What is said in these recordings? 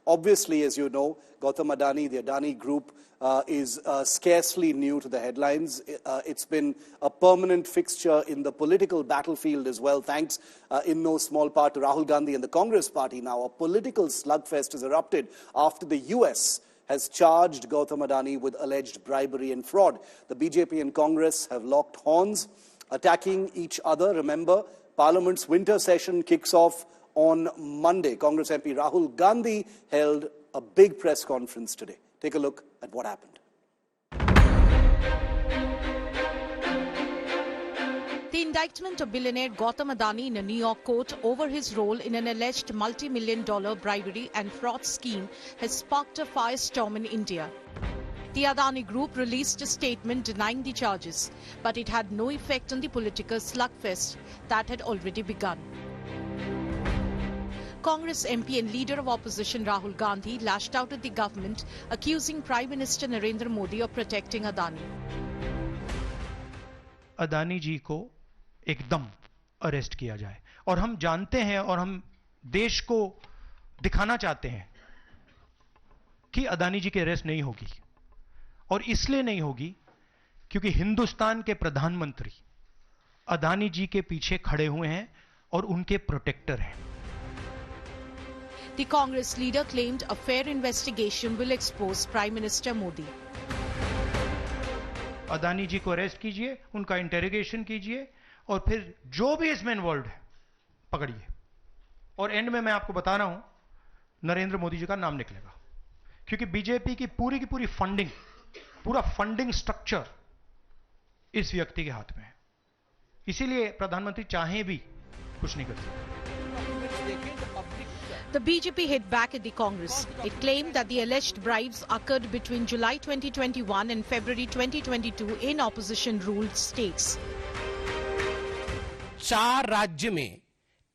Obviously, as you know, Gautam Adani, the Adani Group, is scarcely new to the headlines. It's been a permanent fixture in the political battlefield as well, thanks in no small part to Rahul Gandhi and the Congress party. Now, a political slugfest has erupted after the US has charged Gautam Adani with alleged bribery and fraud. The BJP and Congress have locked horns, attacking each other. Remember, Parliament's winter session kicks off on Monday. Congress MP Rahul Gandhi held a big press conference today. Take a look at what happened. The indictment of billionaire Gautam Adani in a New York court over his role in an alleged multi-million-dollar bribery and fraud scheme has sparked a firestorm in India. The Adani Group released a statement denying the charges, but it had no effect on the political slugfest that had already begun. Congress MP and leader of opposition Rahul Gandhi lashed out at the government, accusing Prime Minister Narendra Modi of protecting Adani. Adani जी को एकदम arrest किया जाए और हम जानते हैं और हम देश को दिखाना चाहते हैं कि अदानी जी की अरेस्ट नहीं होगी और इसलिए नहीं होगी क्योंकि हिंदुस्तान के प्रधानमंत्री अदानी जी के पीछे खड़े हुए हैं और उनके प्रोटेक्टर हैं. The Congress leader claimed a fair investigation will expose Prime Minister Modi. Adani जी को अरेस्ट कीजिए, उनका इंटेरोगेशन कीजिए और फिर जो भी इसमें इन्वॉल्व है पकड़िए. और एंड में मैं आपको बता रहा हूं, नरेंद्र मोदी जी का नाम निकलेगा क्योंकि बीजेपी की पूरी फंडिंग, पूरा फंडिंग स्ट्रक्चर इस व्यक्ति के हाथ में है. इसीलिए प्रधानमंत्री चाहे भी कुछ नहीं कर सकते. The BJP hit back at the Congress. It claimed that the alleged bribes occurred between July 2021 and February 2022 in opposition-ruled states. 4 राज्य में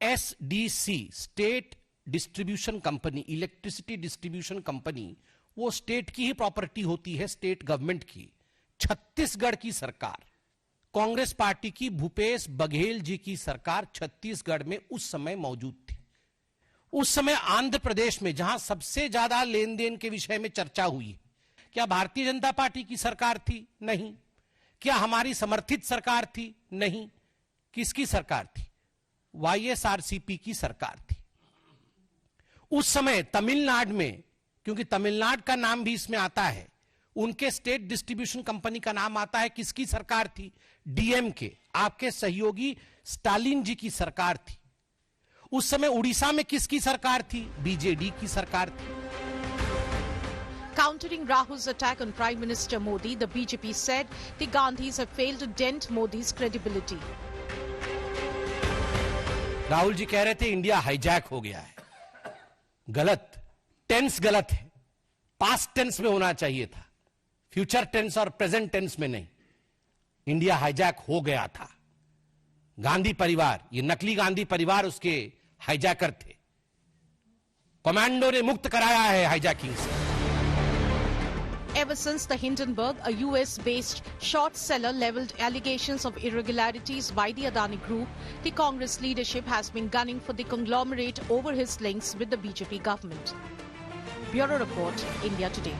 SDC, state distribution company, electricity distribution company, वो स्टेट की ही प्रॉपर्टी होती है, स्टेट गवर्नमेंट की. छत्तीसगढ़ की सरकार, Congress party की भूपेश बघेल जी की सरकार छत्तीसगढ़ में उस समय मौजूद थी. उस समय आंध्र प्रदेश में जहां सबसे ज्यादा लेन देन के विषय में चर्चा हुई, क्या भारतीय जनता पार्टी की सरकार थी? नहीं. क्या हमारी समर्थित सरकार थी? नहीं. किसकी सरकार थी? YSRCP की सरकार थी. उस समय तमिलनाडु में, क्योंकि तमिलनाडु का नाम भी इसमें आता है, उनके स्टेट डिस्ट्रीब्यूशन कंपनी का नाम आता है. किसकी सरकार थी? DMK, आपके सहयोगी स्टालिन जी की सरकार थी. उस समय उड़ीसा में किसकी सरकार थी? BJD की सरकार थी. Countering Rahul's attack on Prime Minister Modi, the BJP said the Gandhis have failed to dent Modi's credibility. Rahul ji कह रहे थे इंडिया हाईजैक हो गया है. गलत, टेंस गलत है. पास्ट टेंस में होना चाहिए था, फ्यूचर टेंस और प्रेजेंट टेंस में नहीं. इंडिया हाईजैक हो गया था. गांधी परिवार, ये नकली गांधी परिवार उसके हाईजैकर थे. कमांडो ने मुक्त कराया है हाईजैकिंग से. Ever since the Hindenburg, a US-based short seller leveled allegations of irregularities by the Adani Group, the Congress leadership has been gunning for the conglomerate over his links with the BJP government. Bureau Report, India Today.